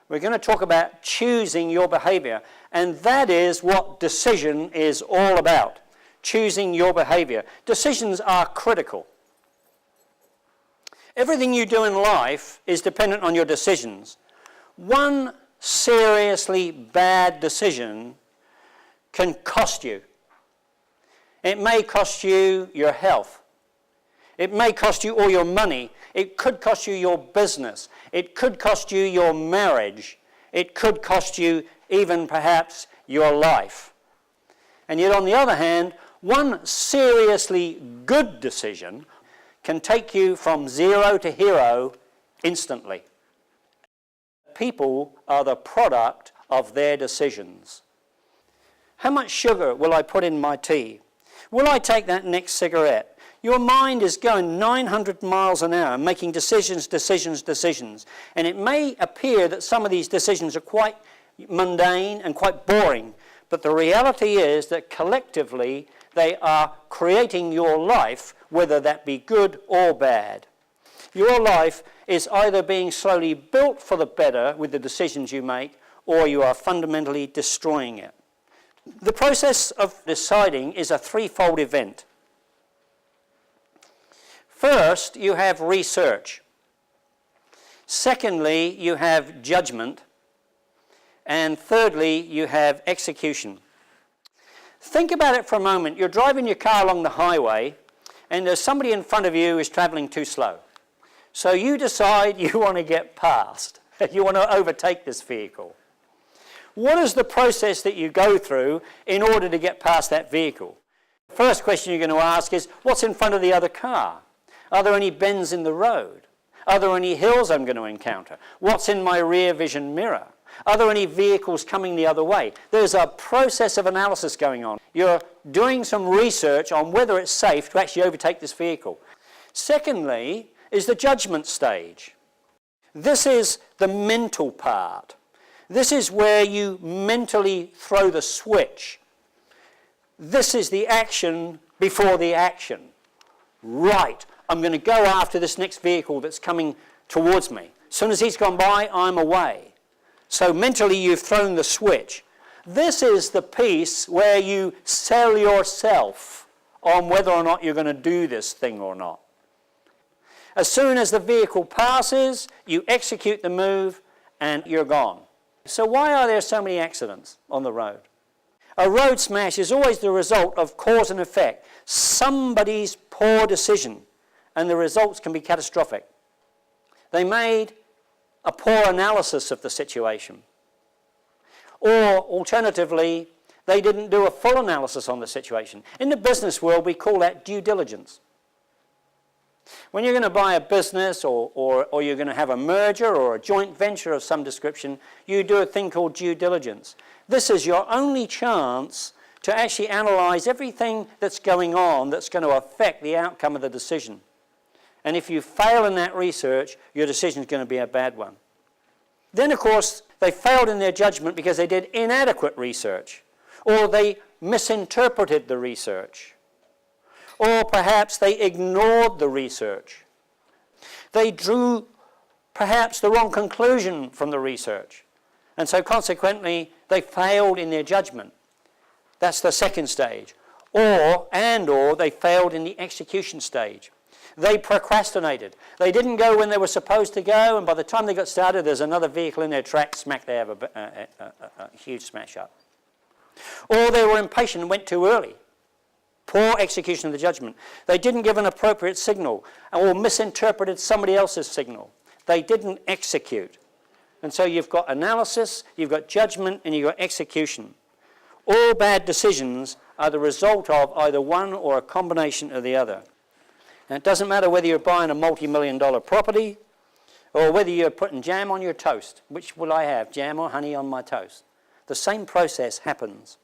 We're going to talk about choosing your behavior, and that is what decision is all about. Choosing your behavior. Decisions are critical. Everything you do in life is dependent on your decisions. One seriously bad decision can cost you. It may cost you your health. It may cost you all your money. It could cost you your business. It could cost you your marriage. It could cost you even perhaps your life. And yet on the other hand, one seriously good decision can take you from zero to hero instantly. People are the product of their decisions. How much sugar will I put in my tea? Will I take that next cigarette? Your mind is going 900 miles an hour, making decisions. And it may appear that some of these decisions are quite mundane and quite boring, but the reality is that collectively they are creating your life, whether that be good or bad. Your life is either being slowly built for the better with the decisions you make, or you are fundamentally destroying it. The process of deciding is a threefold event. First, you have research. Secondly, you have judgment. And thirdly, you have execution. Think about it for a moment. You're driving your car along the highway, and there's somebody in front of you who is traveling too slow. So you decide you want to get past. You want to overtake this vehicle. What is the process that you go through in order to get past that vehicle? First question you're going to ask is, what's in front of the other car? Are there any bends in the road? Are there any hills I'm going to encounter? What's in my rear vision mirror? Are there any vehicles coming the other way? There's a process of analysis going on. You're doing some research on whether it's safe to actually overtake this vehicle. Secondly is the judgment stage. This is the mental part. This is where you mentally throw the switch. This is the action before the action. Right, I'm going to go after this next vehicle that's coming towards me. As soon as he's gone by, I'm away. So mentally you've thrown the switch. This is the piece where you sell yourself on whether or not you're going to do this thing or not. As soon as the vehicle passes, you execute the move and you're gone. So why are there so many accidents on the road? A road smash is always the result of cause and effect. Somebody's poor decision, and the results can be catastrophic. They made a poor analysis of the situation. Or, alternatively, they didn't do a full analysis on the situation. In the business world, we call that due diligence. When you're going to buy a business or you're going to have a merger or a joint venture of some description, you do a thing called due diligence. This is your only chance to actually analyze everything that's going on that's going to affect the outcome of the decision. And if you fail in that research, your decision is going to be a bad one. Then, of course, they failed in their judgment because they did inadequate research, or they misinterpreted the research, or perhaps they ignored the research. They drew perhaps the wrong conclusion from the research, and so consequently they failed in their judgment. That's the second stage. Or they failed in the execution stage. They procrastinated. They didn't go when they were supposed to go, and by the time they got started, there's another vehicle in their track, smack, they have a huge smash up. Or they were impatient and went too early. Poor execution of the judgment. They didn't give an appropriate signal or misinterpreted somebody else's signal. They didn't execute. And so you've got analysis, you've got judgment, and you've got execution. All bad decisions are the result of either one or a combination of the other. And it doesn't matter whether you're buying a multi-million-dollar property or whether you're putting jam on your toast. Which will I have, jam or honey on my toast? The same process happens.